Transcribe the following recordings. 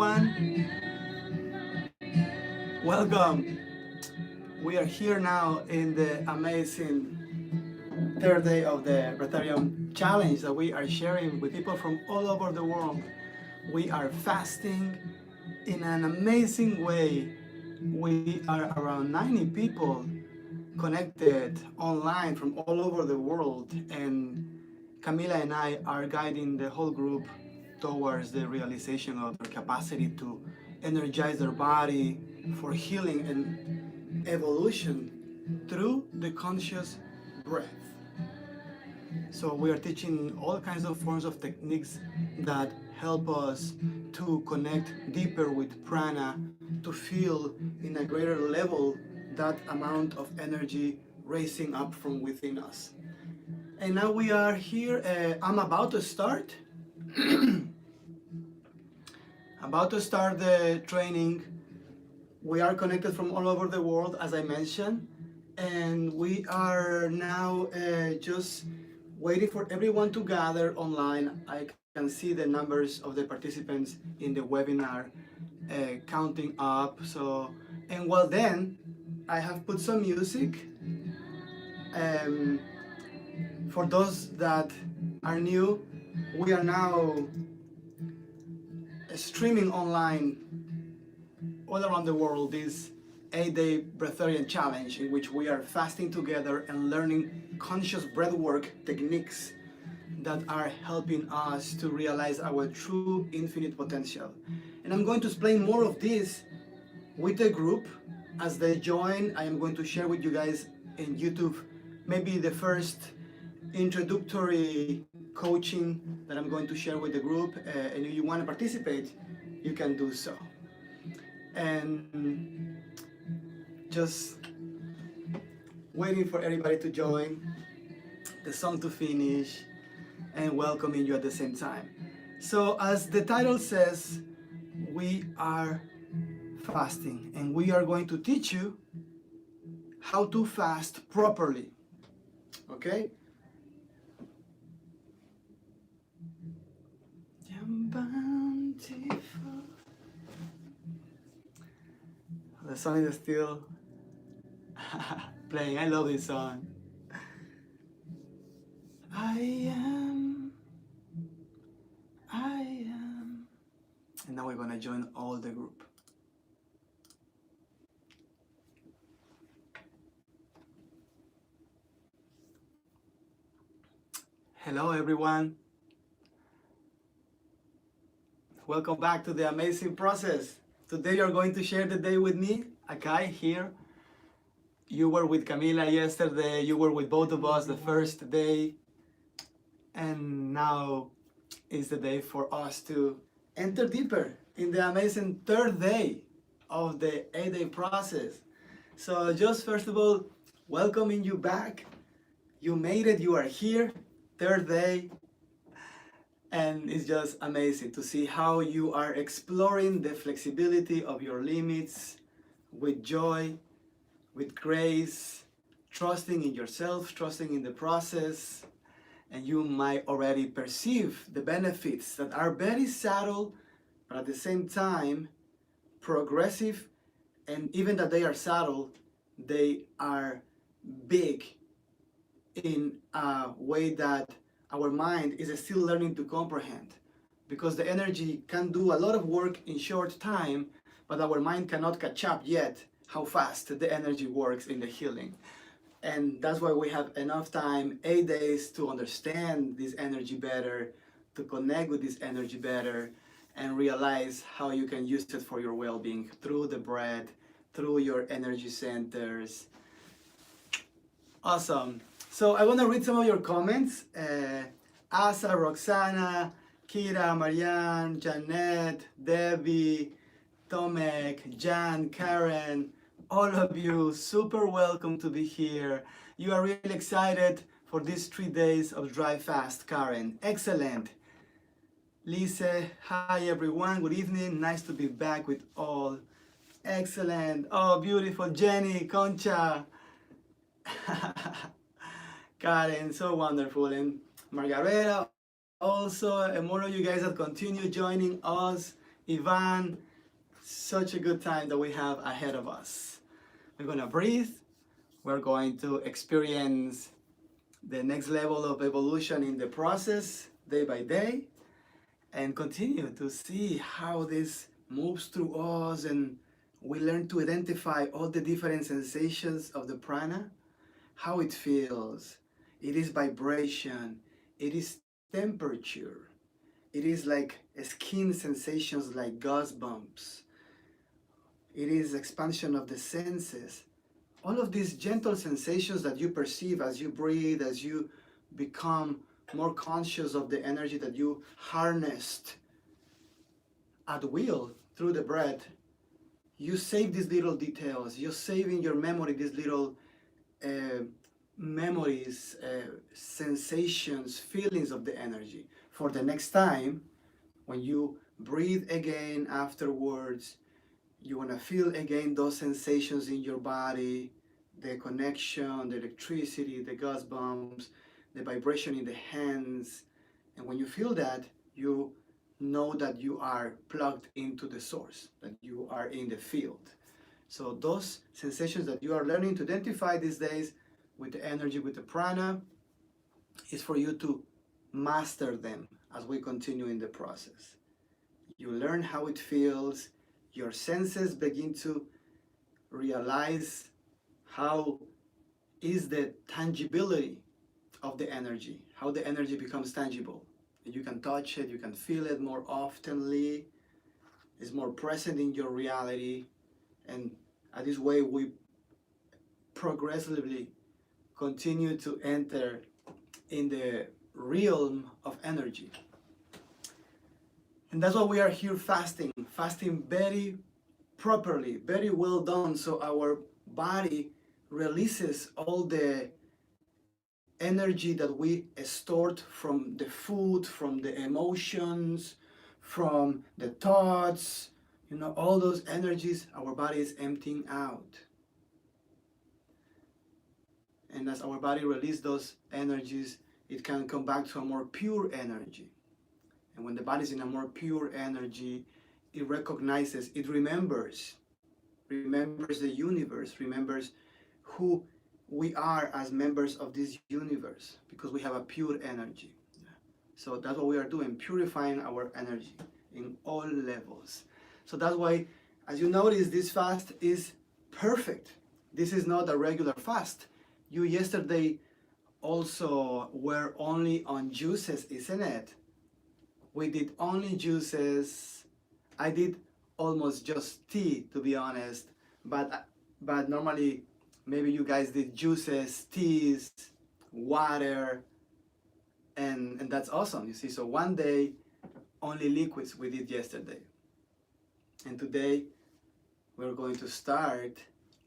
everyone. Welcome. We are here now in the amazing third day of the Breatharian challenge that we are sharing with people from all over the world. We are fasting in an amazing way. We are around 90 people connected online from all over the world, and Camila and I are guiding the whole group towards the realization of their capacity to energize their body for healing and evolution through the conscious breath. So we are teaching all kinds of forms of techniques that help us to connect deeper with prana, to feel in a greater level that amount of energy raising up from within us. And now we are here. I'm about to start. About to start the training. We are connected from all over the world, as I mentioned, and we are now just waiting for everyone to gather online. I can see the numbers of the participants in the webinar counting up. So, and well, then I have put some music. For those that are new, we are now streaming online all around the world this 8-day Breatharian challenge in which we are fasting together and learning conscious breathwork techniques that are helping us to realize our true infinite potential. And I'm going to explain more of this with the group. As they join, I am going to share with you guys in YouTube maybe the first introductory coaching that I'm going to share with the group, and if you want to participate, you can do so. And just waiting for everybody to join, the song to finish, and welcoming you at the same time. So as the title says, we are fasting, and we are going to teach you how to fast properly. Okay? The song is still playing. I love this song. I am. And now we're gonna join all the group. Hello everyone. Welcome back to the amazing process. Today you're going to share the day with me, Akahi here. You were with Camila yesterday, you were with both of us the first day, and now is the day for us to enter deeper in the amazing third day of the 8-day process. So just first of all, welcoming you back. You made it, you are here, third day. And it's just amazing to see how you are exploring the flexibility of your limits with joy, with grace, trusting in yourself, trusting in the process. And you might already perceive the benefits that are very subtle, but at the same time, progressive. And even that they are subtle, they are big in a way that our mind is still learning to comprehend, because the energy can do a lot of work in short time, but our mind cannot catch up yet how fast the energy works in the healing. And that's why we have enough time, 8 days, to understand this energy better, to connect with this energy better, and realize how you can use it for your well-being through the breath, through your energy centers. Awesome. So I want to read some of your comments. Asa, Roxana, Kira, Marianne, Janet, Debbie, Tomek, Jan, Karen, all of you, super welcome to be here. You are really excited for these 3 days of dry fast, Karen. Excellent. Lisa, hi everyone, good evening. Nice to be back with all. Excellent. Oh, beautiful. Jenny, Concha. Karen, so wonderful. And Margareta also, and more of you guys that continue joining us Ivan. Such a good time that we have ahead of us. We're going to breathe. We're going to experience the next level of evolution in the process day by day and continue to see how this moves through us, and we learn to identify all the different sensations of the prana, how it feels. It is vibration, it is temperature, it is like skin sensations like goosebumps, it is expansion of the senses. All of these gentle sensations that you perceive as you breathe, as you become more conscious of the energy that you harnessed at will through the breath, you save these little details. You save in your memory these little memories, sensations, feelings of the energy. For the next time, when you breathe again afterwards, you want to feel again those sensations in your body, the connection, the electricity, the goosebumps, the vibration in the hands. And when you feel that, you know that you are plugged into the source, that you are in the field. So those sensations that you are learning to identify these days with the energy, with the prana, is for you to master them as we continue in the process. You learn how it feels, your senses begin to realize how is the tangibility of the energy, how the energy becomes tangible. You can touch it, you can feel it more oftenly, it's more present in your reality, and this way we progressively continue to enter in the realm of energy. And that's why we are here fasting very properly, very well done, so our body releases all the energy that we stored from the food, from the emotions, from the thoughts, all those energies, our body is emptying out. And as our body releases those energies, it can come back to a more pure energy. And when the body is in a more pure energy, it recognizes, it remembers the universe, remembers who we are as members of this universe, because we have a pure energy. So that's what we are doing, purifying our energy in all levels. So that's why, as you notice, this fast is perfect. This is not a regular fast. You yesterday also were only on juices, isn't it? We did only juices. I did almost just tea, to be honest, but normally maybe you guys did juices, teas, water, and that's awesome, you see. So one day, only liquids we did yesterday. And today, we're going to start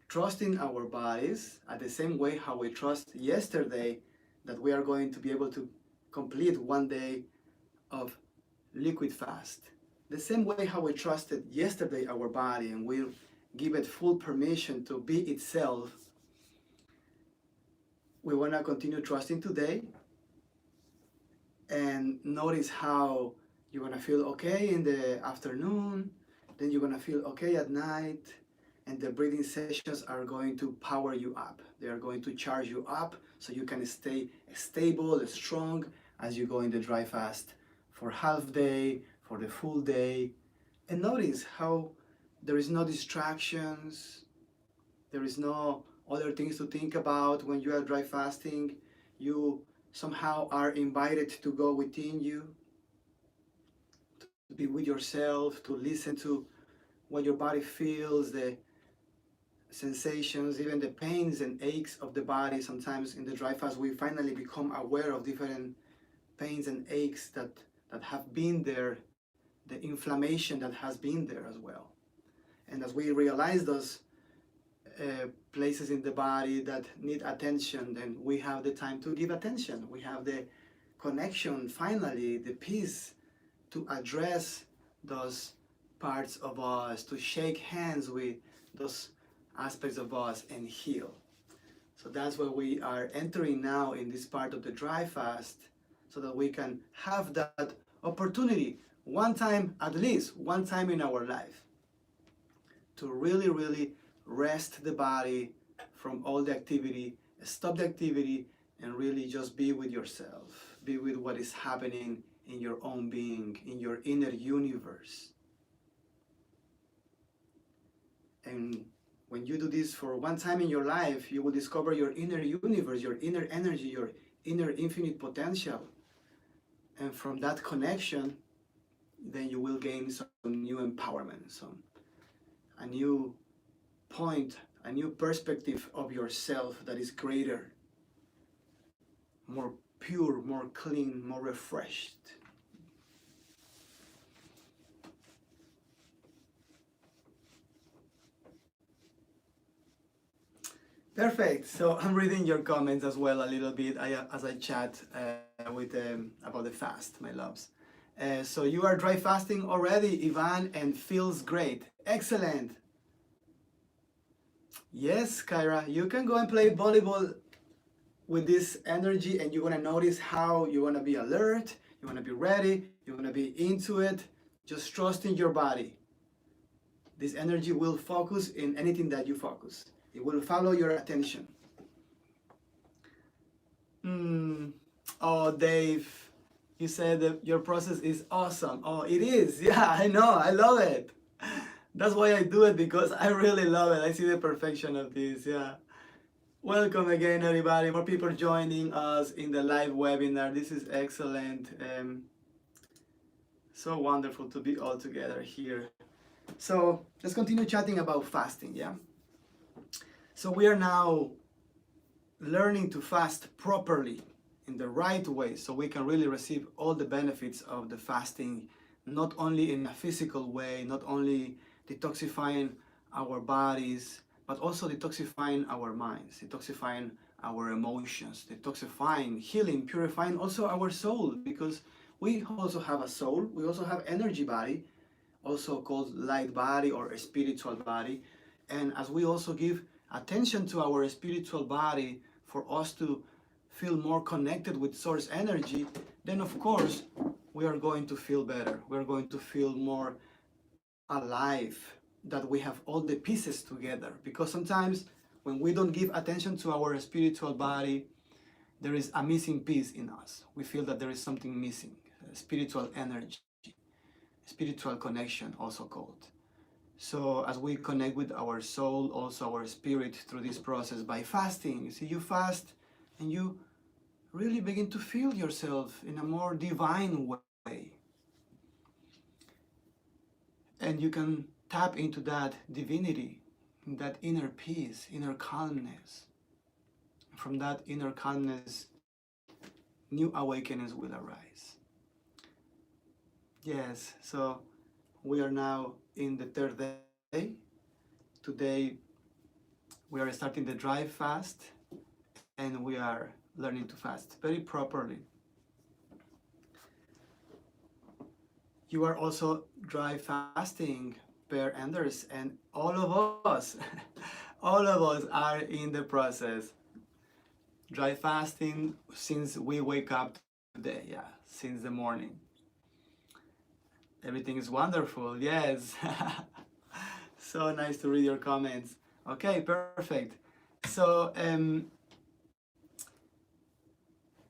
trusting our bodies at the same way how we trust yesterday that we are going to be able to complete one day of liquid fast. The same way how we trusted yesterday our body, and we'll give it full permission to be itself, we want to continue trusting today, and notice how you're going to feel okay in the afternoon, then you're going to feel okay at night, and the breathing sessions are going to power you up. They are going to charge you up so you can stay stable, strong as you go in the dry fast for half day, for the full day. And notice how there is no distractions, there is no other things to think about when you are dry fasting. You somehow are invited to go within you, to be with yourself, to listen to what your body feels, the sensations, even the pains and aches of the body. Sometimes in the dry fast we finally become aware of different pains and aches that have been there, the inflammation that has been there as well. And as we realize those places in the body that need attention, then we have the time to give attention. We have the connection, finally, the peace to address those parts of us, to shake hands with those aspects of us and heal. So that's where we are entering now in this part of the dry fast, so that we can have that opportunity one time, at least one time in our life, to really, really rest the body from all the activity, stop the activity, and really just be with yourself, be with what is happening in your own being, in your inner universe. And when you do this for one time in your life, you will discover your inner universe, your inner energy, your inner infinite potential. And from that connection, then you will gain some new empowerment, a new point, a new perspective of yourself that is greater, more pure, more clean, more refreshed. Perfect. So I'm reading your comments as well a little bit as I chat with them about the fast, my loves. So you are dry fasting already, Ivan, and feels great. Excellent. Yes, Kyra, you can go and play volleyball with this energy, and you're gonna notice how you wanna be alert, you wanna be ready, you wanna be into it. Just trust in your body. This energy will focus in anything that you focus. It will follow your attention. Oh, Dave, you said that your process is awesome. Oh, it is. Yeah, I know. I love it. That's why I do it, because I really love it. I see the perfection of this. Yeah. Welcome again, everybody. More people joining us in the live webinar. This is excellent. So wonderful to be all together here. So let's continue chatting about fasting. Yeah. So we are now learning to fast properly in the right way, so we can really receive all the benefits of the fasting, not only in a physical way, not only detoxifying our bodies, but also detoxifying our minds, detoxifying our emotions, detoxifying, healing, purifying also our soul, because we also have a soul, we also have energy body, also called light body or spiritual body. And as we also give attention to our spiritual body for us to feel more connected with source energy, then of course we are going to feel better. We're going to feel more alive, that we have all the pieces together. Because sometimes when we don't give attention to our spiritual body, there is a missing piece in us. We feel that there is something missing, spiritual energy, spiritual connection also called. So as we connect with our soul, also our spirit through this process by fasting, you see, you fast and you really begin to feel yourself in a more divine way. And you can tap into that divinity, that inner peace, inner calmness. From that inner calmness, new awakenings will arise. Yes, so we are now in the third day. Today we are starting the dry fast, and we are learning to fast very properly. You are also dry fasting, Per Anders, and all of us, all of us are in the process. Dry fasting since we wake up today, yeah, since the morning. Everything is wonderful, yes. So nice to read your comments. Okay, perfect. So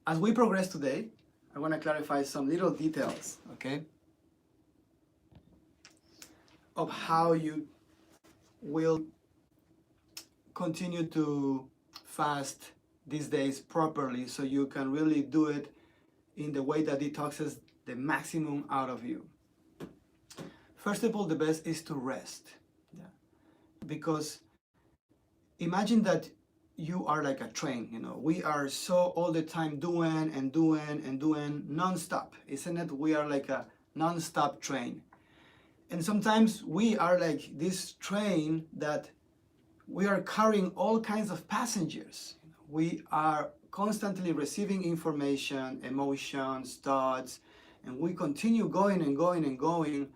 as we progress today, I want to clarify some little details, okay, of how you will continue to fast these days properly, so you can really do it in the way that detoxes the maximum out of you. First of all, the best is to rest. Yeah. Because imagine that you are like a train, you know, we are so all the time doing and doing and doing non-stop, isn't it? We are like a non-stop train. And sometimes we are like this train that we are carrying all kinds of passengers. We are constantly receiving information, emotions, thoughts, and we continue going and going and going.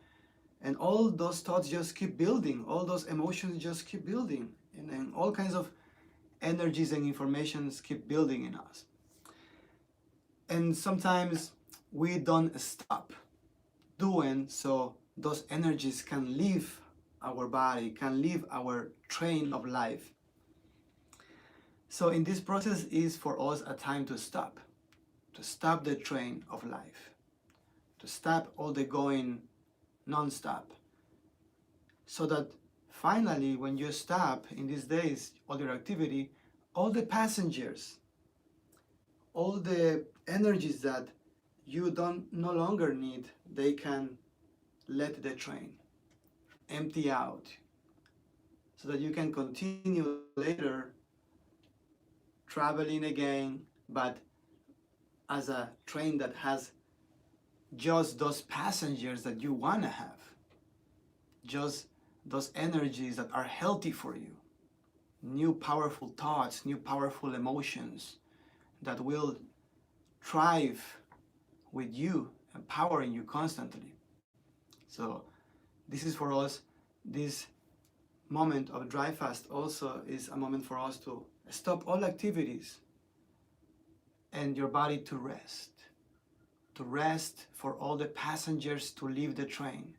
And all those thoughts just keep building, all those emotions just keep building, and then all kinds of energies and informations keep building in us. And sometimes we don't stop. doing so those energies can leave our body, can leave our train of life. So in this process is for us a time to stop the train of life, to stop all the going non-stop, so that finally when you stop in these days all your activity, all the passengers, all the energies that you don't no longer need, they can let the train empty out, so that you can continue later traveling again, but as a train that has just those passengers that you want to have, just those energies that are healthy for you, new powerful thoughts, new powerful emotions that will thrive with you, empowering you constantly. So this is for us, this moment of dry fast also is a moment for us to stop all activities and your body to rest for all the passengers to leave the train.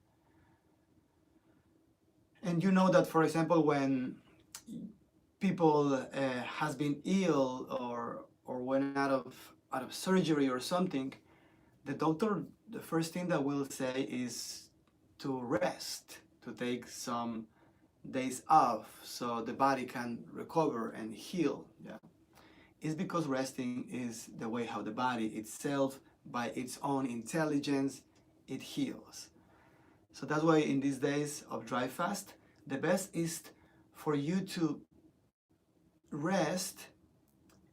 And you know that, for example, when people has been ill or went out of surgery or something, the doctor, the first thing that will say is to rest, to take some days off so the body can recover and heal. Yeah, it's because resting is the way how the body itself, by its own intelligence, it heals. So that's why in these days of dry fast, the best is for you to rest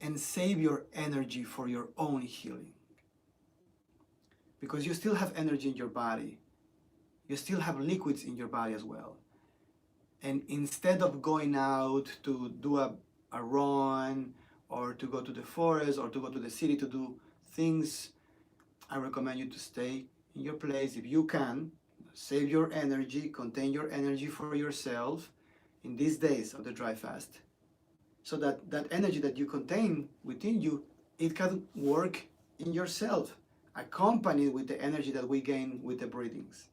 and save your energy for your own healing. Because you still have energy in your body. You still have liquids in your body as well. And instead of going out to do a run or to go to the forest or to go to the city to do things, I recommend you to stay in your place if you can. Save your energy, contain your energy for yourself in these days of the dry fast, so that that energy that you contain within you, it can work in yourself, accompanied with the energy that we gain with the breathings.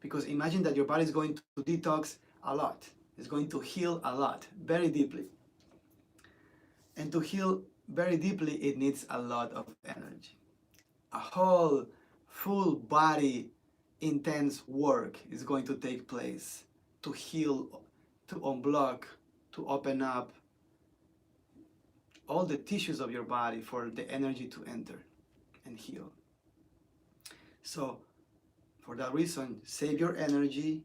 Because imagine that your body is going to detox a lot. It's going to heal a lot, very deeply. And to heal very deeply, it needs a lot of energy. A whole, full body, intense work is going to take place to heal, to unblock, to open up all the tissues of your body for the energy to enter and heal. So for that reason, save your energy,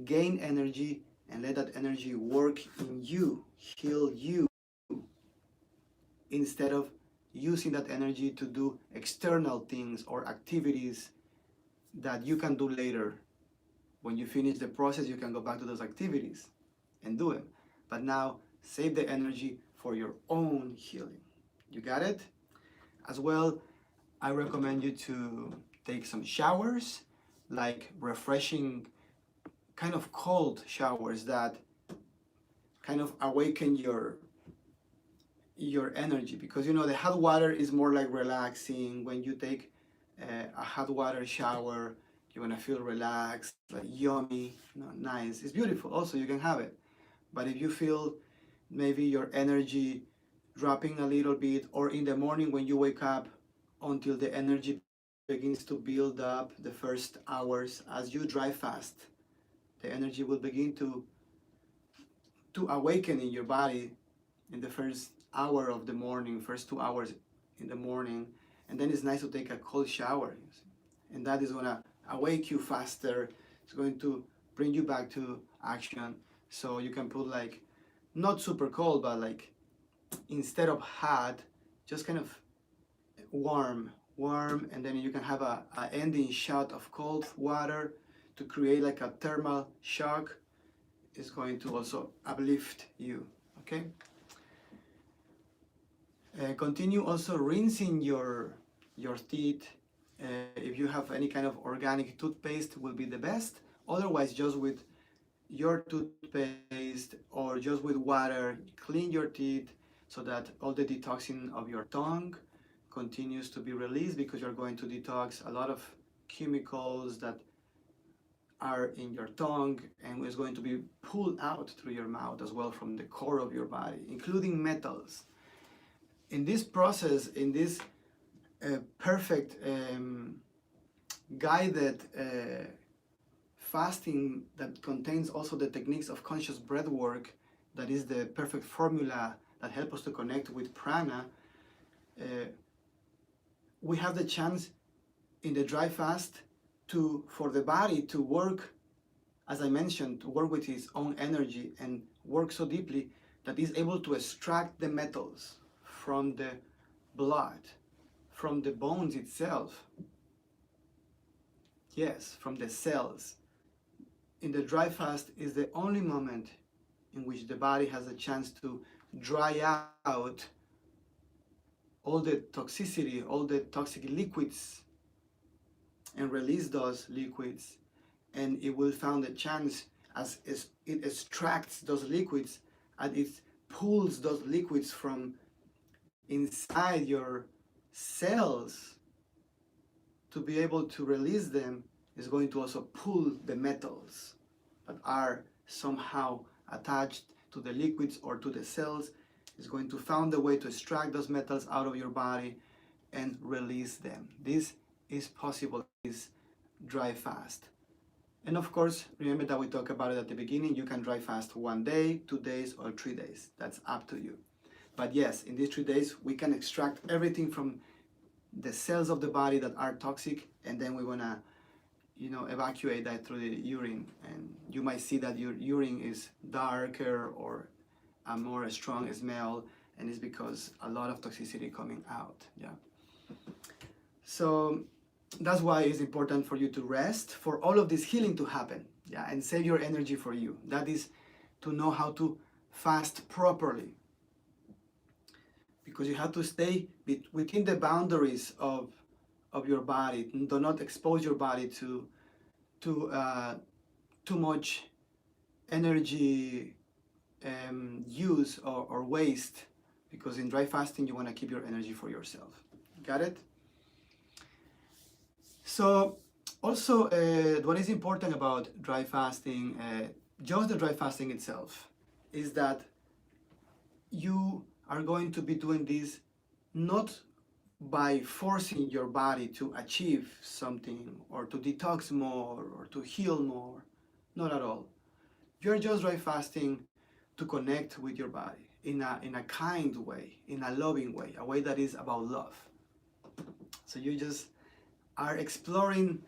gain energy, and let that energy work in you, heal you, instead of using that energy to do external things or activities that you can do later. When you finish the process, you can go back to those activities and do it. But now, save the energy for your own healing. You got it? As well, I recommend you to take some showers, like refreshing, kind of cold showers that kind of awaken your energy. Because you know the hot water is more like relaxing. When you take a hot water shower, you're gonna feel relaxed, like yummy, nice. It's beautiful. Also, you can have it. But if you feel maybe your energy dropping a little bit, or in the morning when you wake up, until the energy begins to build up the first hours as you dry fast, the energy will begin to awaken in your body in the first hour of the morning, first 2 hours in the morning. And then it's nice to take a cold shower, and that is going to awake you faster. It's going to bring you back to action. So you can put like not super cold, but like instead of hot, just kind of warm, and then you can have a ending shot of cold water to create like a thermal shock. Is going to also uplift you. Okay. Continue also rinsing your teeth. If you have any kind of organic toothpaste, will be the best. Otherwise, just with your toothpaste or just with water, clean your teeth so that all the detoxing of your tongue continues to be released, because you're going to detox a lot of chemicals that are in your tongue, and is going to be pulled out through your mouth as well from the core of your body, including metals. In this process, in this perfect guided fasting that contains also the techniques of conscious breath work, that is the perfect formula that helps us to connect with prana, we have the chance in the dry fast for the body to work, as I mentioned, to work with its own energy and work so deeply that it's able to extract the metals from the blood, from the bones itself, yes, from the cells. In the dry fast is the only moment in which the body has a chance to dry out all the toxicity, all the toxic liquids, and release those liquids, and it will find a chance as it extracts those liquids and it pulls those liquids from inside your cells to be able to release them. Is going to also pull the metals that are somehow attached to the liquids or to the cells. Is going to find a way to extract those metals out of your body and release them. This is possible, this dry fast. And of course, remember that we talked about it at the beginning. You can dry fast 1 day, 2 days, or 3 days. That's up to you. But yes, in these 3 days, we can extract everything from the cells of the body that are toxic, and then we want to evacuate that through the urine. And you might see that your urine is darker or a more strong smell, and it's because a lot of toxicity coming out. Yeah. So that's why it's important for you to rest, for all of this healing to happen. Yeah, and save your energy for you. That is to know how to fast properly, because you have to stay within the boundaries of your body. Do not expose your body to too much energy use or waste, because in dry fasting you want to keep your energy for yourself. Got it? So also what is important about dry fasting, just the dry fasting itself, is that you are going to be doing this not by forcing your body to achieve something or to detox more or to heal more. Not at all. You're just dry fasting to connect with your body in a kind way, in a loving way, a way that is about love. So you just are exploring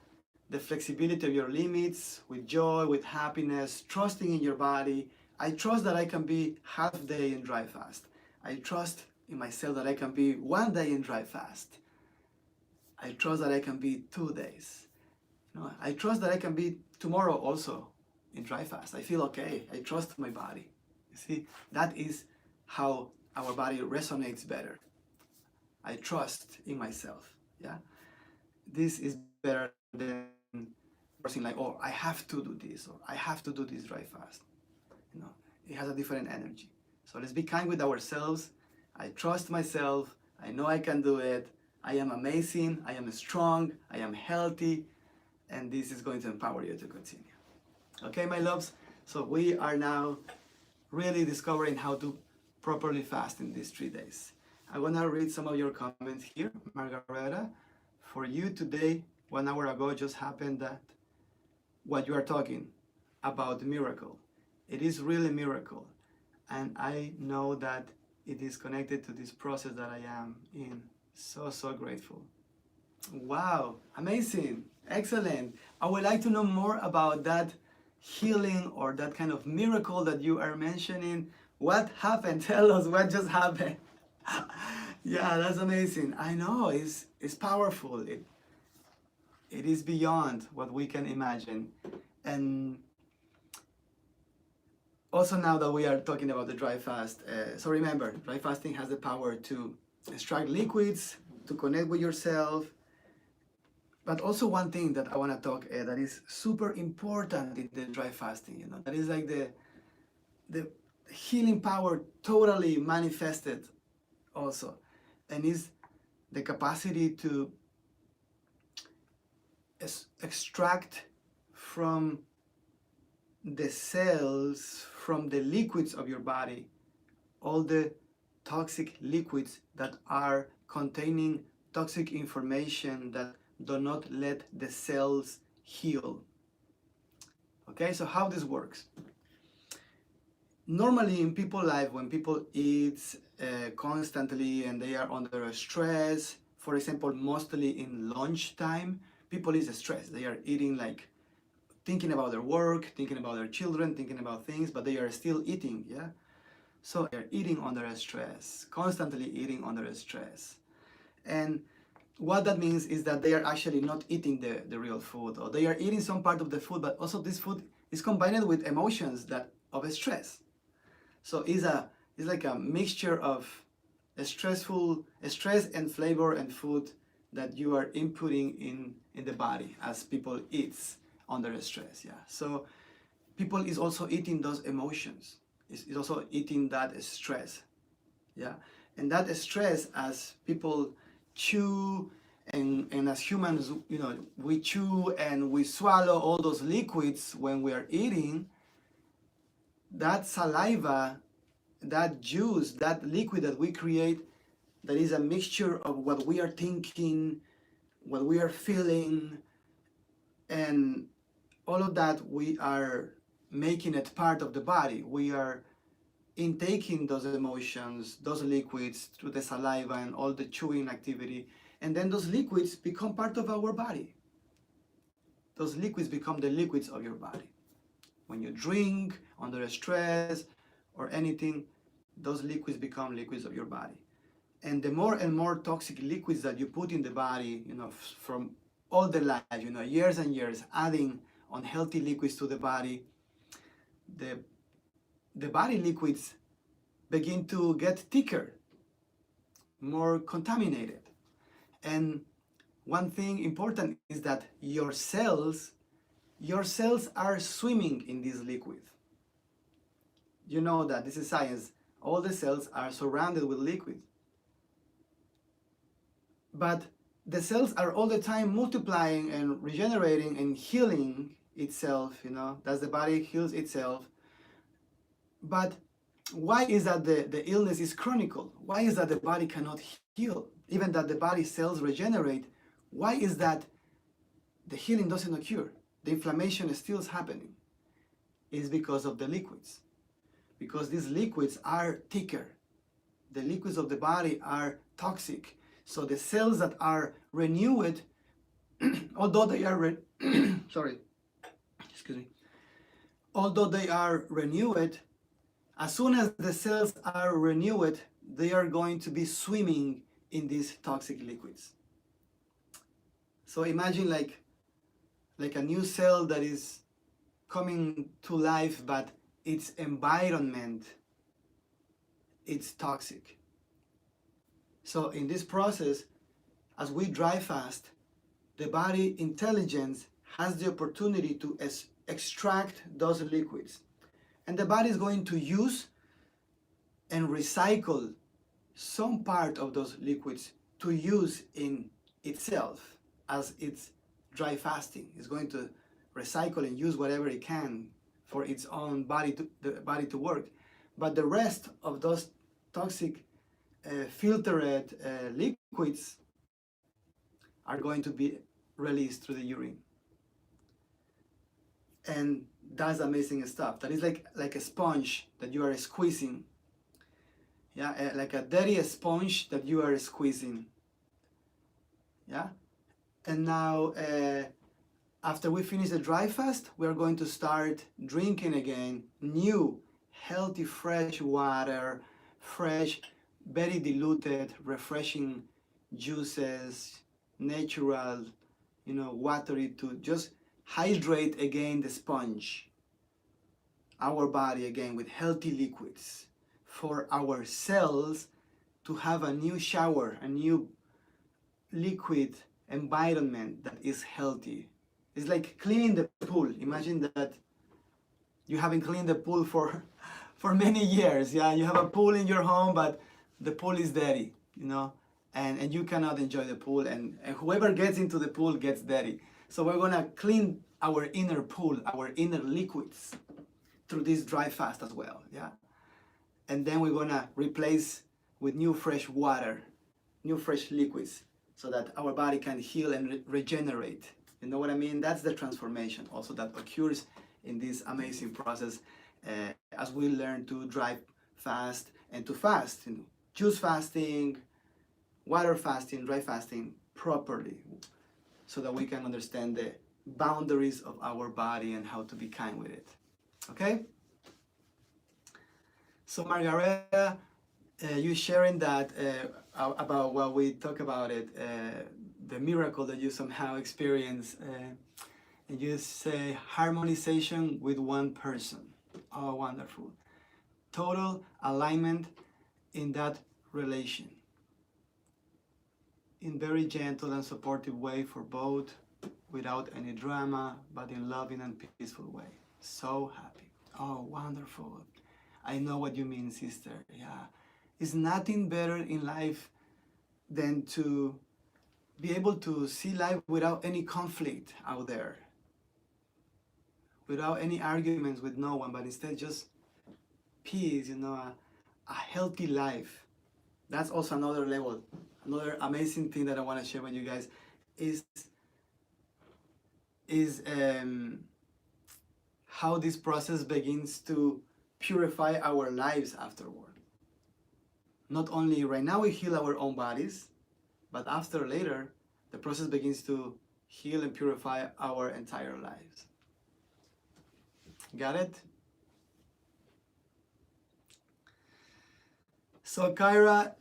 the flexibility of your limits with joy, with happiness, trusting in your body. I trust that I can be half day in dry fast. I trust in myself that I can be 1 day in dry fast. I trust that I can be 2 days. I trust that I can be tomorrow also in dry fast. I feel okay. I trust my body. You see, that is how our body resonates better. I trust in myself. Yeah, this is better than forcing like, oh, I have to do this, or I have to do this dry fast. It has a different energy. So let's be kind with ourselves. I trust myself. I know I can do it. I am amazing. I am strong. I am healthy. And this is going to empower you to continue. Okay, my loves? So we are now really discovering how to properly fast in these 3 days. I want to read some of your comments here. Margareta, for you today, 1 hour ago, just happened that what you are talking about, the miracle. It is really a miracle. And I know that it is connected to this process that I am in. So, so grateful. Wow, amazing, excellent. I would like to know more about that healing or that kind of miracle that you are mentioning. What happened? Tell us what just happened. Yeah, that's amazing. I know, it's powerful. It is beyond what we can imagine. And also now that we are talking about the dry fast, so remember, dry fasting has the power to extract liquids, to connect with yourself. But also one thing that I want to talk that is super important in the dry fasting, that is like the healing power totally manifested also, and is the capacity to extract from the cells, from the liquids of your body, all the toxic liquids that are containing toxic information that do not let the cells heal. Okay, so how this works? Normally in people's life, when people eat constantly and they are under stress, for example, mostly in lunchtime, people is stressed. They are eating like thinking about their work, thinking about their children, thinking about things, but they are still eating, yeah? So they're eating under stress, constantly eating under stress. And what that means is that they are actually not eating the real food, or they are eating some part of the food, but also this food is combined with emotions that of stress. So it's like a mixture of stress and flavor and food that you are inputting in the body as people eat under stress. Yeah. So people is also eating those emotions. Is also eating that stress. Yeah. And that stress, as people chew and as humans, you know, we chew and we swallow all those liquids when we are eating. That saliva, that juice, that liquid that we create, that is a mixture of what we are thinking, what we are feeling, and all of that we are making it part of the body. We are intaking those emotions, those liquids through the saliva and all the chewing activity, and then those liquids become part of our body. Those liquids become the liquids of your body. When you drink under stress or anything, those liquids become liquids of your body. And the more and more toxic liquids that you put in the body, you know, from all the life, you know, years and years, adding unhealthy liquids to the body, the body liquids begin to get thicker, more contaminated. And one thing important is that your cells are swimming in this liquid. You know that this is science. All the cells are surrounded with liquid. But the cells are all the time multiplying and regenerating and healing itself, you know, as the body heals itself. But why is that the illness is chronic? Why is that the body cannot heal? Even that the body cells regenerate, why is that the healing doesn't occur? The inflammation is still happening. It's because of the liquids. Because these liquids are thicker. The liquids of the body are toxic. So the cells that are renewed, although they are although they are renewed, as soon as the cells are renewed, they are going to be swimming in these toxic liquids. So imagine like a new cell that is coming to life, but its environment, it's toxic. So in this process, as we dry fast, the body intelligence has the opportunity to extract those liquids. And the body is going to use and recycle some part of those liquids to use in itself as it's dry fasting. It's going to recycle and use whatever it can for its own body to work. But the rest of those toxic filtered liquids are going to be released through the urine. And that's amazing stuff. That is like a sponge that you are squeezing. Yeah, like a dirty sponge that you are squeezing. Yeah. And now, after we finish the dry fast, we are going to start drinking again new, healthy, fresh water, fresh, very diluted, refreshing juices, natural, you know, watery, to just hydrate again the sponge, our body again with healthy liquids, for our cells to have a new shower, a new liquid environment that is healthy. It's like cleaning the pool. Imagine that you haven't cleaned the pool for many years. Yeah, you have a pool in your home, but the pool is dirty, you know, and you cannot enjoy the pool, and whoever gets into the pool gets dirty. So we're gonna clean our inner pool, our inner liquids through this dry fast as well, yeah? And then we're gonna replace with new fresh water, new fresh liquids, so that our body can heal and regenerate. You know what I mean? That's the transformation also that occurs in this amazing process as we learn to dry fast and to fast, you know, juice fasting, water fasting, dry fasting properly, so that we can understand the boundaries of our body and how to be kind with it. Okay? So Margareta, you sharing that about what we talk about it, the miracle that you somehow experience, and you say harmonization with one person. Oh, wonderful. Total alignment in that relation. In very gentle and supportive way for both, without any drama, but in loving and peaceful way. So happy. Oh, wonderful. I know what you mean, sister. Yeah. It's nothing better in life than to be able to see life without any conflict out there, without any arguments with no one, but instead just peace, you know, a healthy life. That's also another level. Another amazing thing that I want to share with you guys is how this process begins to purify our lives afterward. Not only right now we heal our own bodies, but after later, the process begins to heal and purify our entire lives. Got it? So Kyra,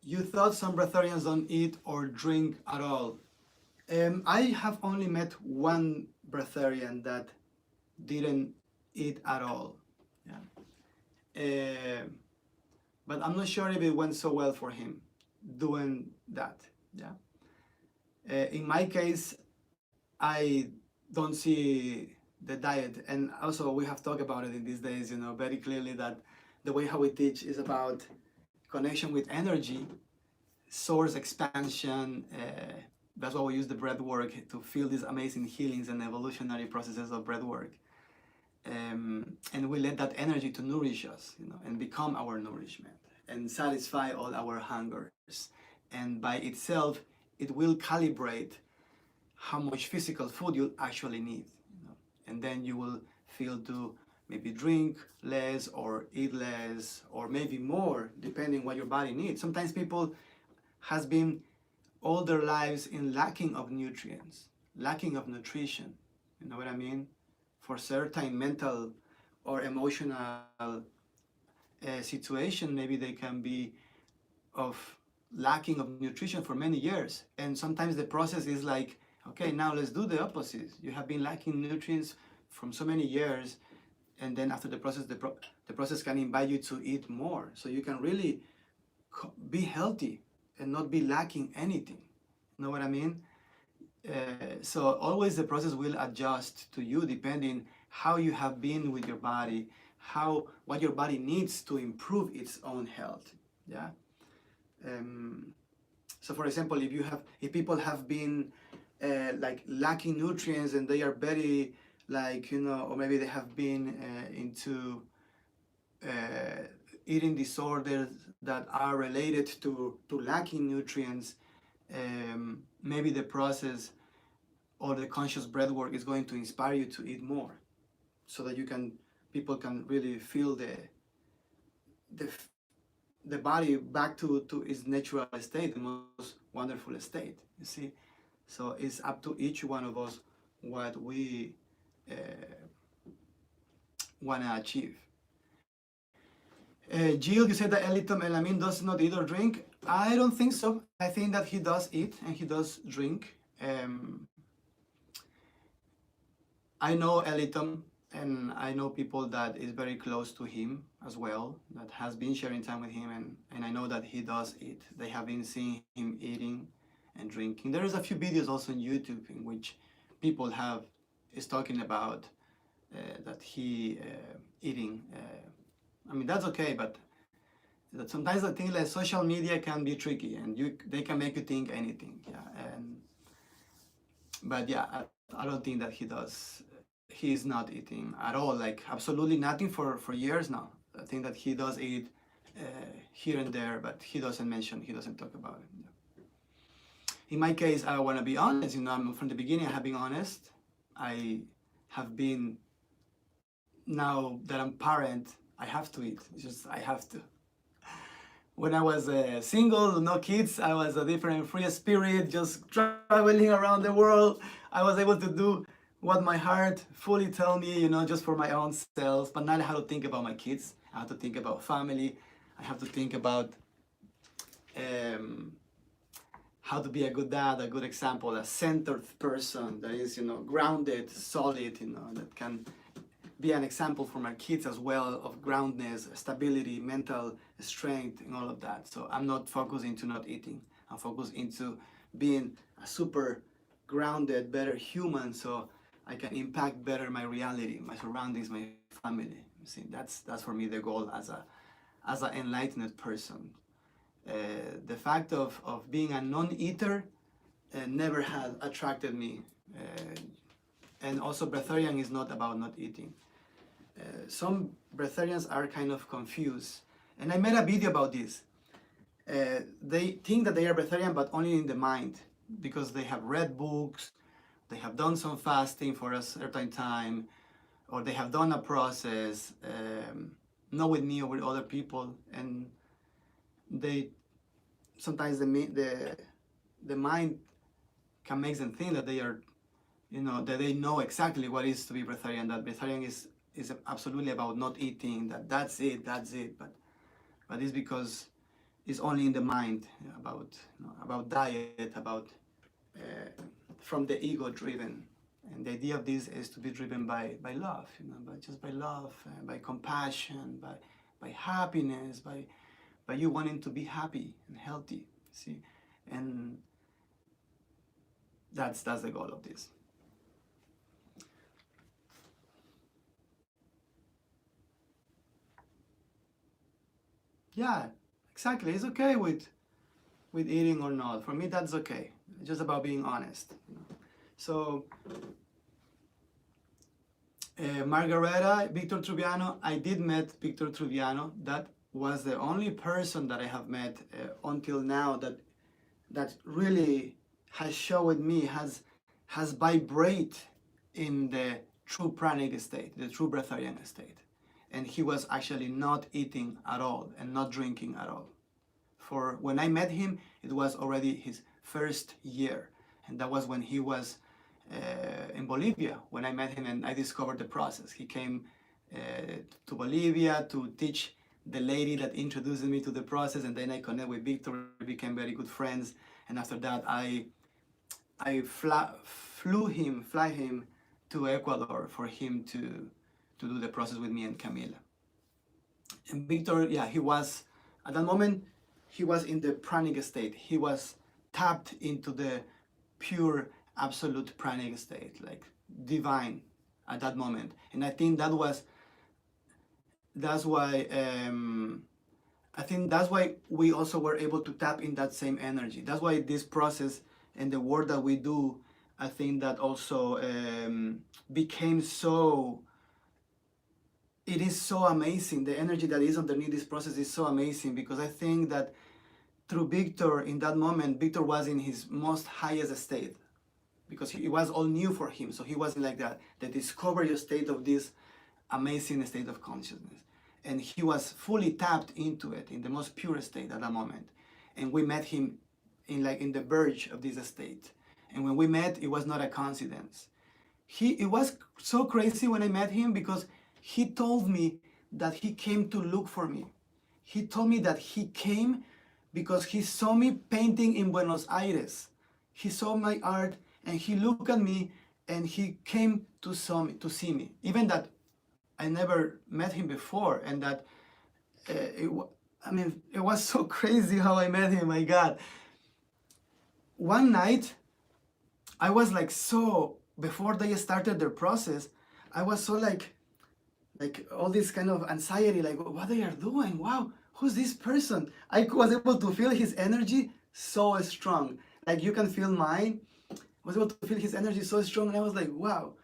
you thought some breatharians don't eat or drink at all. I have only met one breatharian that didn't eat at all. Yeah. But I'm not sure if it went so well for him doing that. Yeah. In my case, I don't see the diet, and also we have talked about it in these days, you know, very clearly that the way how we teach is about connection with energy, source expansion. That's why we use the breath work to feel these amazing healings and evolutionary processes of breath work. And we let that energy to nourish us, you know, and become our nourishment and satisfy all our hungers. And by itself, it will calibrate how much physical food you actually need, you know? And then you will feel to maybe drink less or eat less or maybe more, depending what your body needs. Sometimes people has been all their lives in lacking of nutrients, lacking of nutrition. You know what I mean? For certain mental or emotional situation, maybe they can be of lacking of nutrition for many years. And sometimes the process is like, okay, now let's do the opposite. You have been lacking nutrients from so many years, and then after the process, the process can invite you to eat more. So you can really be healthy and not be lacking anything. You know what I mean? So always the process will adjust to you depending how you have been with your body, what your body needs to improve its own health. Yeah. So for example, if people have been like lacking nutrients and they are very like, you know, or maybe they have been into eating disorders that are related to lacking nutrients, maybe the process or the conscious breath work is going to inspire you to eat more, so that people can really feel the body back to its natural state, the most wonderful state, you see. So it's up to each one of us what we want to achieve. Jill, you said that Elitom Elamin does not eat or drink. I don't think so. I think that he does eat and he does drink. I know Elitom, and I know people that is very close to him as well, that has been sharing time with him, and I know that he does eat. They have been seeing him eating and drinking. There is a few videos also on YouTube in which people is talking about that he eating. I mean, that's okay, but That sometimes I think that social media can be tricky, and they can make you think anything. But yeah, I don't think that he does. He is not eating at all, like absolutely nothing for years now. I think that he does eat here and there, but he doesn't talk about it. In my case, I want to be honest. From the beginning, I have been honest. I have been, now that I'm parent, I have to eat. It's just, I have to. When I was single, no kids, I was a different free spirit, just traveling around the world. I was able to do what my heart fully tell me, just for my own self. But now I have to think about my kids. I have to think about family. I have to think about how to be a good dad, a good example, a centered person that is, grounded, solid, that can be an example for my kids as well of groundedness, stability, mental strength, and all of that. So I'm not focused into not eating. I'm focused into being a super grounded, better human, so I can impact better my reality, my surroundings, my family. You see, that's for me the goal as an enlightened person. The fact of being a non-eater never had attracted me. And also Breatharian is not about not eating. Some Breatharians are kind of confused. And I made a video about this. They think that they are Breatharian, but only in the mind, because they have read books, they have done some fasting for a certain time, or they have done a process, not with me or with other people, and they sometimes the mind can make them think that they are, that they know exactly what it is to be Breatharian, that Breatharian is absolutely about not eating, that's it, but it's because it's only in the mind, about diet, about from the ego driven. And the idea of this is to be driven by love, by love, by compassion, by happiness, by you wanting to be happy and healthy, see? And that's the goal of this. Yeah, exactly. It's okay with eating or not. For me, that's okay. It's just about being honest. So, Margareta, Victor Trubiano, I did met Victor Trubiano. That was the only person that I have met until now that really has showed me, has vibrate in the true pranic state, the true Breatharian state. And he was actually not eating at all and not drinking at all. For when I met him, it was already his first year. And that was when he was in Bolivia, when I met him and I discovered the process. He came to Bolivia to teach the lady that introduced me to the process, and then I connected with Victor, we became very good friends. And after that, I fly him to Ecuador for him to do the process with me and Camila. And Victor, yeah, he was, at that moment, he was in the pranic state. He was tapped into the pure, absolute pranic state, like divine at that moment. And I think that's why I think that's why we also were able to tap in that same energy. That's why this process and the work that we do, I think that also became so, it is so amazing. The energy that is underneath this process is so amazing, because I think that through Victor, in that moment, Victor was in his most highest state, because it was all new for him. So he was like the discovery state of this amazing state of consciousness. And he was fully tapped into it in the most pure state at that moment. And we met him in the verge of this state. And when we met, it was not a coincidence. It was so crazy when I met him, because he told me that he came to look for me. He told me that he came because he saw me painting in Buenos Aires. He saw my art and he looked at me and he came to see me. Even that I never met him before, and that it was so crazy how I met him, my God. One night, I was like before they started their process, I was so like all this kind of anxiety, like what they are doing, wow, who's this person? I was able to feel his energy so strong. Like you can feel mine. I was able to feel his energy so strong, and I was like, wow,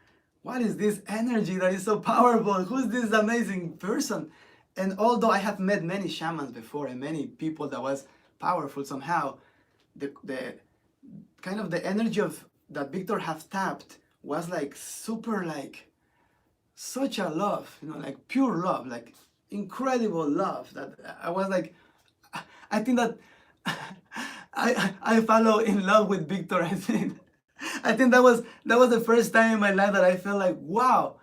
what is this energy that is so powerful? Who's this amazing person? And although I have met many shamans before and many people that was powerful somehow, the kind of the energy of that Victor have tapped was like super, like such a love, you know, like pure love, like incredible love, that I was like, I think that I follow in love with Victor. I think that was the first time in my life that I felt like, wow,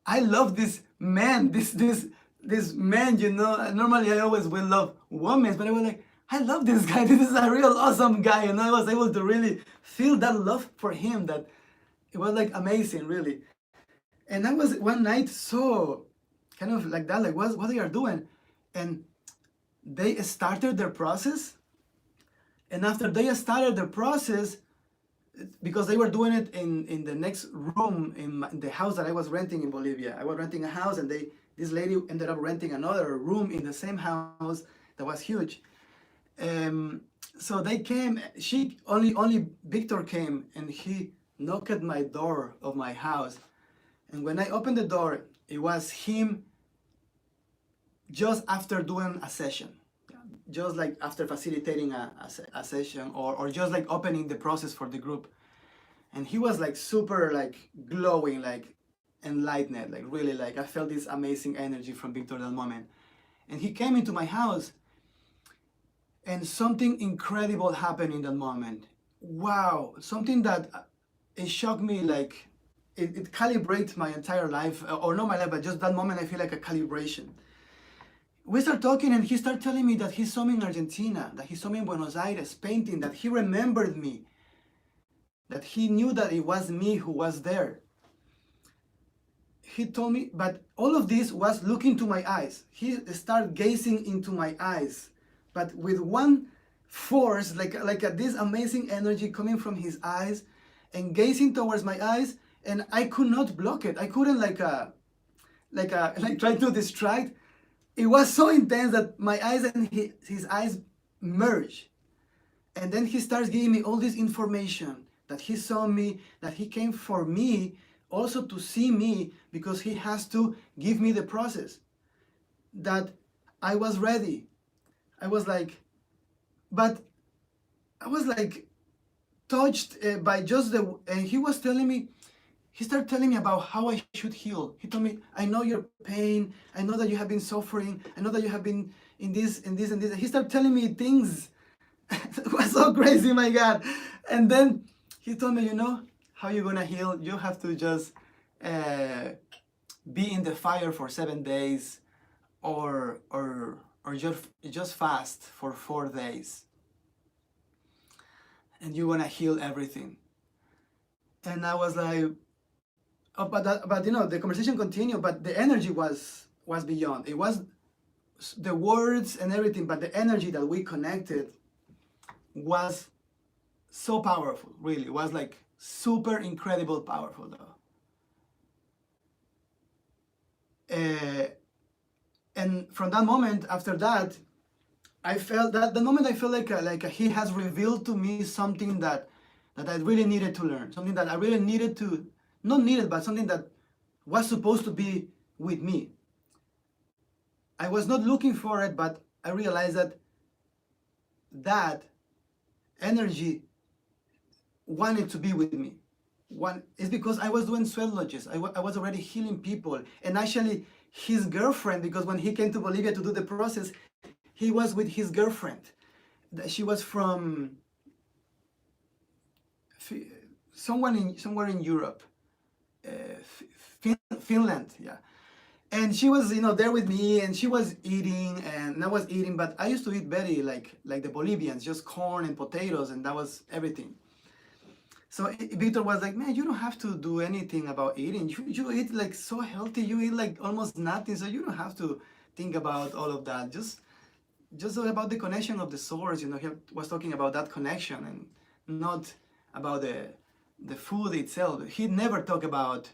I love this man, this man, you know. Normally I always will love women, but I was like, I love this guy. This is a real awesome guy, and I was able to really feel that love for him. That it was like amazing, really. And I was one night so kind of like that, like what they are doing, and they started their process. And after they started the process, because they were doing it in the next room in the house that I was renting in Bolivia. I was renting a house, and this lady ended up renting another room in the same house that was huge. So they came. She only Victor came, and he knocked at my door of my house. And when I opened the door, it was him just after doing a session. Just like after facilitating a session, or just like opening the process for the group. And he was like super like glowing, like enlightened, like really, like I felt this amazing energy from Victor that moment. And he came into my house, and something incredible happened in that moment. Wow, something that it shocked me, like it calibrates my entire life, or not my life, but just that moment I feel like a calibration. We start talking, and he started telling me that he saw me in Argentina, that he saw me in Buenos Aires painting, that he remembered me, that he knew that it was me who was there. He told me, but all of this was looking to my eyes. He started gazing into my eyes, but with one force, like this amazing energy coming from his eyes and gazing towards my eyes, and I could not block it. I couldn't like try to distract. It was so intense that my eyes and his eyes merged. And then he starts giving me all this information, that he saw me, that he came for me, also to see me, because he has to give me the process. That I was ready. I was like touched by just and he was telling me, he started telling me about how I should heal. He told me, I know your pain. I know that you have been suffering. I know that you have been in this and this and this. He started telling me things. It was so crazy, my God. And then he told me, you know, how you're going to heal? You have to just be in the fire for 7 days, or just fast for 4 days. And you're going to heal everything. And I was like, oh, but you know, the conversation continued, but the energy was beyond. It was the words and everything, but the energy that we connected was so powerful, really. It was like super incredible powerful, though. And from that moment, after that, I felt that the moment I felt like he has revealed to me something that I really needed to learn, something that I really needed to, not needed, but something that was supposed to be with me. I was not looking for it, but I realized that energy wanted to be with me. It's because I was doing sweat lodges. I was already healing people. And actually, his girlfriend, because when he came to Bolivia to do the process, he was with his girlfriend. She was from somewhere in Europe, Finland, yeah. And she was, there with me, and she was eating, and I was eating, but I used to eat very like the Bolivians, just corn and potatoes, and that was everything. So Victor was like, man, you don't have to do anything about eating. You eat like so healthy. You eat like almost nothing, so you don't have to think about all of that. Just about the connection of the source. He was talking about that connection and not about the food itself. He never talked about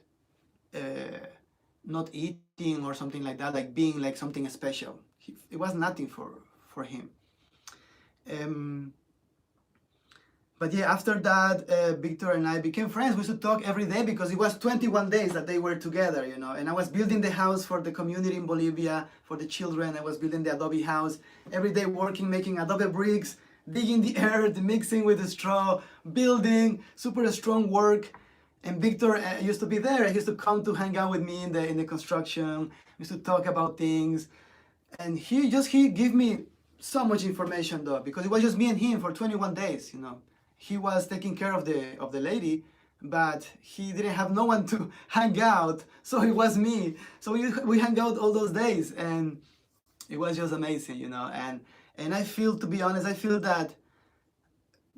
not eating or something like that, like being like something special. It was nothing for for him. But yeah, after that, Victor and I became friends. We used to talk every day because it was 21 days that they were together, you know. And I was building the house for the community in Bolivia, for the children. I was building the adobe house, every day working, making adobe bricks, digging the earth, mixing with the straw, building, super strong work. And Victor used to be there. He used to come to hang out with me in the construction. We used to talk about things. And he gave me so much information though, because it was just me and him for 21 days, you know. He was taking care of the lady, but he didn't have no one to hang out, so it was me. So we hung out all those days, and it was just amazing, you know. And I feel, to be honest, I feel that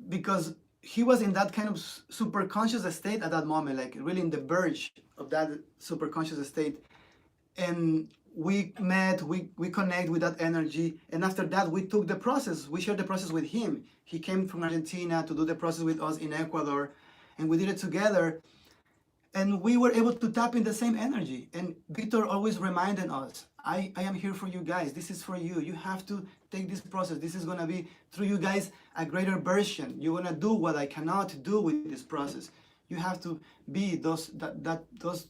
because he was in that kind of super conscious state at that moment, like really in the verge of that super conscious state, and we met, we connect with that energy, and after that we took the process, we shared the process with him. He came from Argentina to do the process with us in Ecuador, and we did it together, and we were able to tap in the same energy. And Victor always reminded us, I am here for you guys, this is for you, you have to take this process, this is going to be through you guys a greater version, you're going to do what I cannot do with this process, you have to be those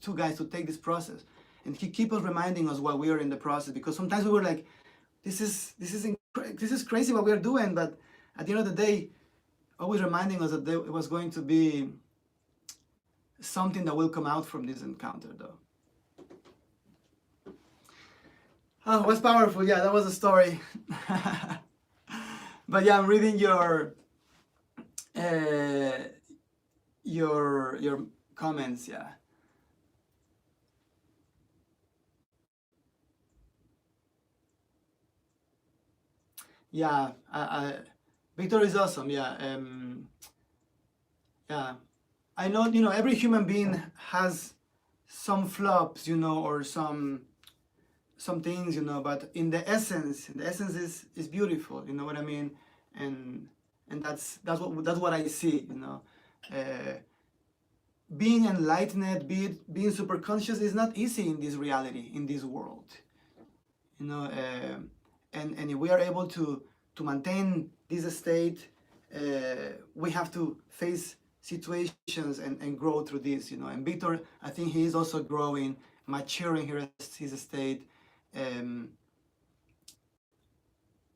two guys to take this process. And he kept on reminding us while we were in the process, because sometimes we were like, this is crazy what we are doing, but at the end of the day, always reminding us that it was going to be something that will come out from this encounter, though. Oh, it was powerful. Yeah, that was a story. But yeah, I'm reading your comments. Yeah. Yeah, Victor is awesome. Yeah, yeah. I know, you know, every human being has some flops, you know, or some things, you know, but in the essence is beautiful. You know what I mean? And that's what I see. You know, being enlightened, being super conscious is not easy in this reality, in this world. You know. And if we are able to maintain this state, we have to face situations and grow through this, you know. And Victor, I think he is also growing, maturing his state.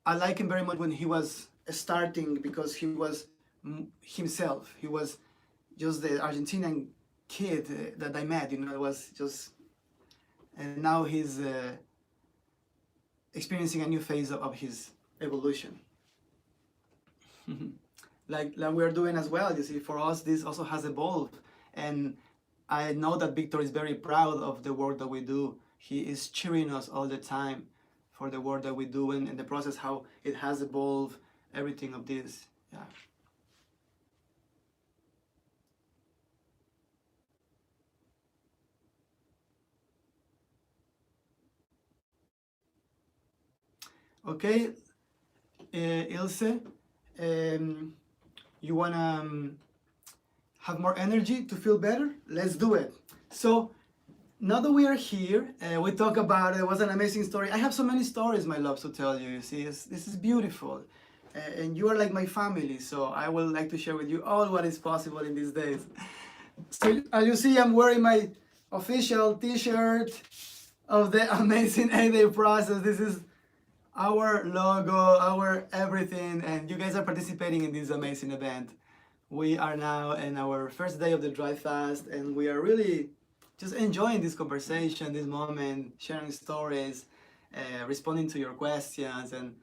I like him very much when he was starting, because he was himself. He was just the Argentinian kid that I met, you know. It was just, and now he's experiencing a new phase of his evolution. like we're doing as well. You see, for us, this also has evolved. And I know that Victor is very proud of the work that we do. He is cheering us all the time for the work that we do, and in the process, how it has evolved, everything of this. Yeah. Okay, Ilse, you wanna have more energy to feel better? Let's do it. So now that we are here, we talk about it. It was an amazing story. I have so many stories, my loves, to tell you. You see, this is beautiful, and you are like my family. So I would like to share with you all what is possible in these days. So as you see, I'm wearing my official T-shirt of the amazing 8-day process. This is our logo, our everything, and you guys are participating in this amazing event. We are now in our first day of the dry fast, and we are really just enjoying this conversation, this moment, sharing stories, responding to your questions, and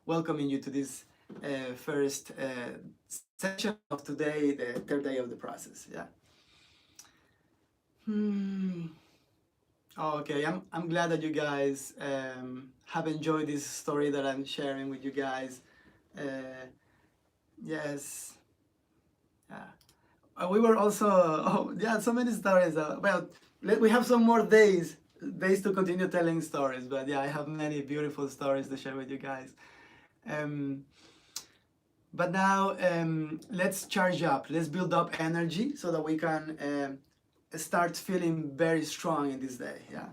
welcoming you to this first session of today, the third day of the process. Yeah. Okay, I'm glad that you guys have enjoyed this story that I'm sharing with you guys. Yes. Yeah. We were also, so many stories. Well, we have some more days to continue telling stories, but yeah, I have many beautiful stories to share with you guys. But now, let's charge up. Let's build up energy so that we can start feeling very strong in this day. Yeah.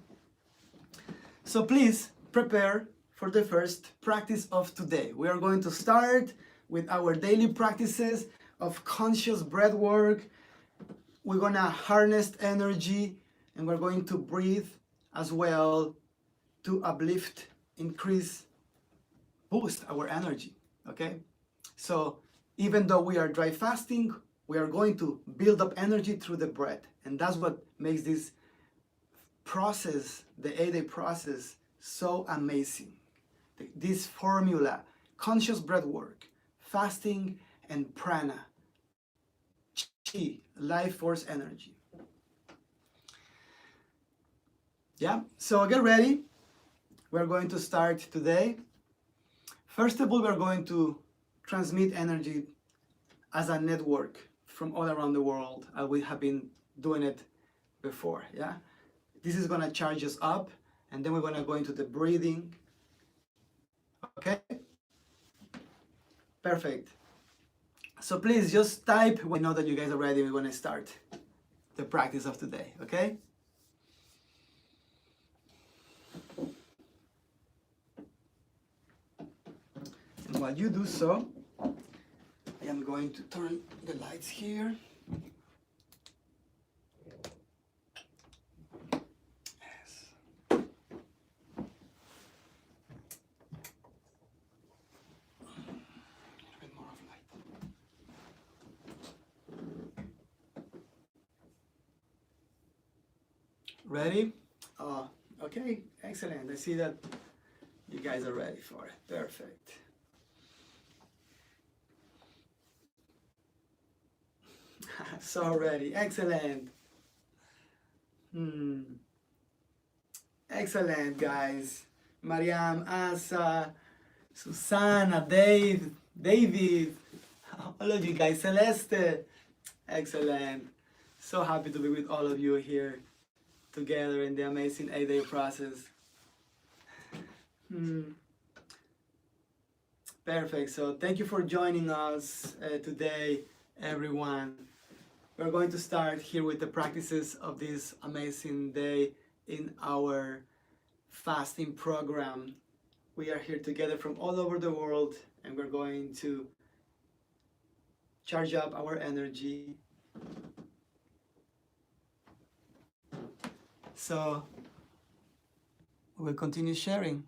So please prepare for for the first practice of today. We are going to start with our daily practices of conscious breath work. We're going to harness energy and we're going to breathe as well to uplift, increase, boost our energy. Okay? So even though we are dry fasting, we are going to build up energy through the breath. And that's what makes this process, the 8-day process, so amazing. This formula, conscious breath work, fasting, and prana, chi, life force energy. Yeah, so get ready. We're going to start today. First of all, we're going to transmit energy as a network from all around the world. We have been doing it before, yeah? This is gonna charge us up, and then we're gonna go into the breathing. Okay? Perfect. So please just type when you know that you guys are ready. We're gonna start the practice of today, okay? And while you do so, I am going to turn the lights here. Yes. A bit more of light. Ready? Okay, excellent. I see that you guys are ready for it. Perfect. So ready. Excellent. Excellent, guys. Mariam, Asa, Susana, David, all of you guys. Celeste. Excellent. So happy to be with all of you here together in the amazing 8-day process. Perfect. So thank you for joining us today, everyone. We're going to start here with the practices of this amazing day in our fasting program. We are here together from all over the world, and we're going to charge up our energy. So we will continue sharing.